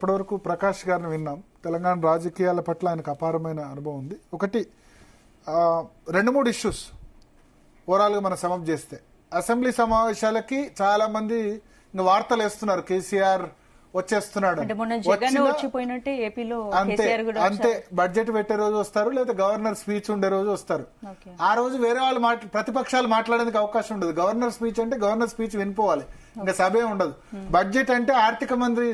ఇప్పటివరకు ప్రకాష్ గారిని విన్నాం. తెలంగాణ రాజకీయాల పట్ల ఆయనకు అపారమైన అనుభవం ఉంది. ఒకటి 2-3 ఇష్యూస్ ఓవరాల్గా మనం సమప్ చేస్తే, అసెంబ్లీ సమావేశాలకి చాలా మంది ఇంకా వార్తలు వేస్తున్నారు, కేసీఆర్ వచ్చేస్తున్నాడు. అంతే, బడ్జెట్ పెట్టే రోజు వస్తారు, లేదా గవర్నర్ స్పీచ్ ఉండే రోజు వస్తారు. ఆ రోజు వేరే వాళ్ళు ప్రతిపక్షాలు మాట్లాడేందుకు అవకాశం ఉండదు. గవర్నర్ స్పీచ్ అంటే గవర్నర్ స్పీచ్ వినిపోవాలి, ఇంకా సభే ఉండదు. బడ్జెట్ అంటే ఆర్థిక మంత్రి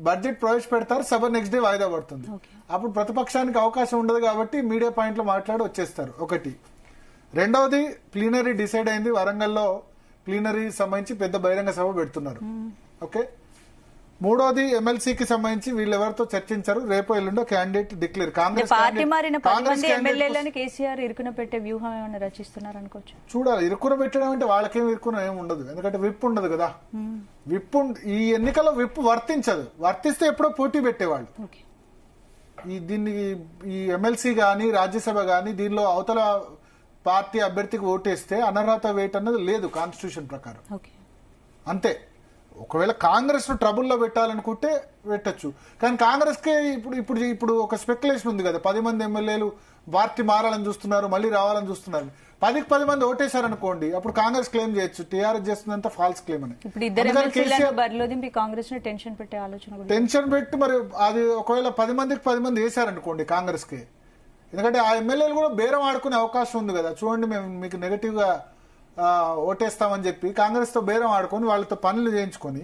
బడ్జెట్ ప్రవేశపెడతారు, సభ నెక్స్ట్ డే వాయిదా పడుతుంది. అప్పుడు ప్రతిపక్షానికి అవకాశం ఉండదు కాబట్టి మీడియా పాయింట్లు మాట్లాడి వచ్చేస్తారు. ఒకటి. రెండవది, ప్లీనరీ డిసైడ్ అయింది, వరంగల్లో ప్లీనరీ సంబంధించి పెద్ద బహిరంగ సభ పెడుతున్నారు. ఓకే. మూడోది, ఎమ్మెల్సీకి సంబంధించి వీళ్ళెవరితో చర్చించారు, రేపు ఎల్లుండో క్యాండిడేట్ డిక్లేర్. చూడాలి. ఇరుకున పెట్టడం అంటే వాళ్ళకేం ఇరుకున ఏమి ఉండదు, ఎందుకంటే విప్ ఉండదు కదా. విప్ ఈ ఎన్నికల్లో విప్ వర్తించదు. వర్తిస్తే ఎప్పుడో పోటీ పెట్టేవాళ్ళు. ఈ ఎమ్మెల్సీ గానీ రాజ్యసభ గానీ దీనిలో అవతల పార్టీ అభ్యర్థికి ఓటేస్తే అనర్హత వేట్ అన్నది లేదు కాన్స్టిట్యూషన్ ప్రకారం. అంతే. ఒకవేళ కాంగ్రెస్ ను ట్రబుల్లో పెట్టాలనుకుంటే పెట్టచ్చు. కానీ కాంగ్రెస్ కే ఇప్పుడు ఒక స్పెక్యులేషన్ ఉంది కదా, 10 మంది ఎమ్మెల్యేలు పార్టీ మారాలని చూస్తున్నారు, మళ్ళీ రావాలని చూస్తున్నారు. 10 మంది ఓటేశారనుకోండి, అప్పుడు కాంగ్రెస్ క్లెయిమ్ చేయొచ్చు టీఆర్ఎస్ చేస్తుందంతా ఫాల్స్ క్లెయిమ్ అని. టెన్షన్ పెట్టి మరి అది ఒకవేళ 10 మంది వేశారనుకోండి కాంగ్రెస్ కి, ఎందుకంటే ఆ ఎమ్మెల్యేలు కూడా బేరం ఆడుకునే అవకాశం ఉంది కదా. చూడండి, మేము మీకు నెగటివ్ గా ఓటేస్తామని చెప్పి కాంగ్రెస్ తో బేరం ఆడుకొని వాళ్ళతో పనులు చేయించుకొని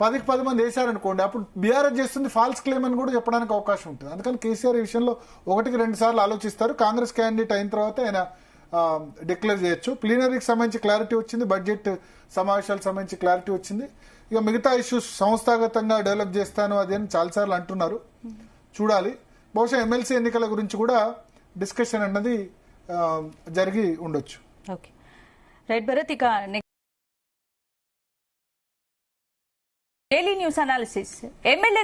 10 మంది వేశారనుకోండి, అప్పుడు బీఆర్ఎస్ చేస్తుంది ఫాల్స్ క్లెయిమ్ అని కూడా చెప్పడానికి అవకాశం ఉంటుంది. అందుకని కేసీఆర్ ఈ విషయంలో 1-2 సార్లు ఆలోచిస్తారు. కాంగ్రెస్ క్యాండిడేట్ అయిన తర్వాత ఆయన డిక్లేర్ చేయొచ్చు. ప్లీనరీకి సంబంధించి క్లారిటీ వచ్చింది, బడ్జెట్ సమావేశాలకు సంబంధించి క్లారిటీ వచ్చింది. ఇక మిగతా ఇష్యూస్ సంస్థాగతంగా డెవలప్ చేస్తాను అది అని చాలాసార్లు అంటున్నారు. చూడాలి. బహుశా ఎమ్మెల్సీ ఎన్నికల గురించి కూడా డిస్కషన్ అన్నది జరిగి ఉండొచ్చు. రైట్ భరత్, ఇక డైలీ న్యూస్ అనాలిసిస్. ఎమ్మెల్యే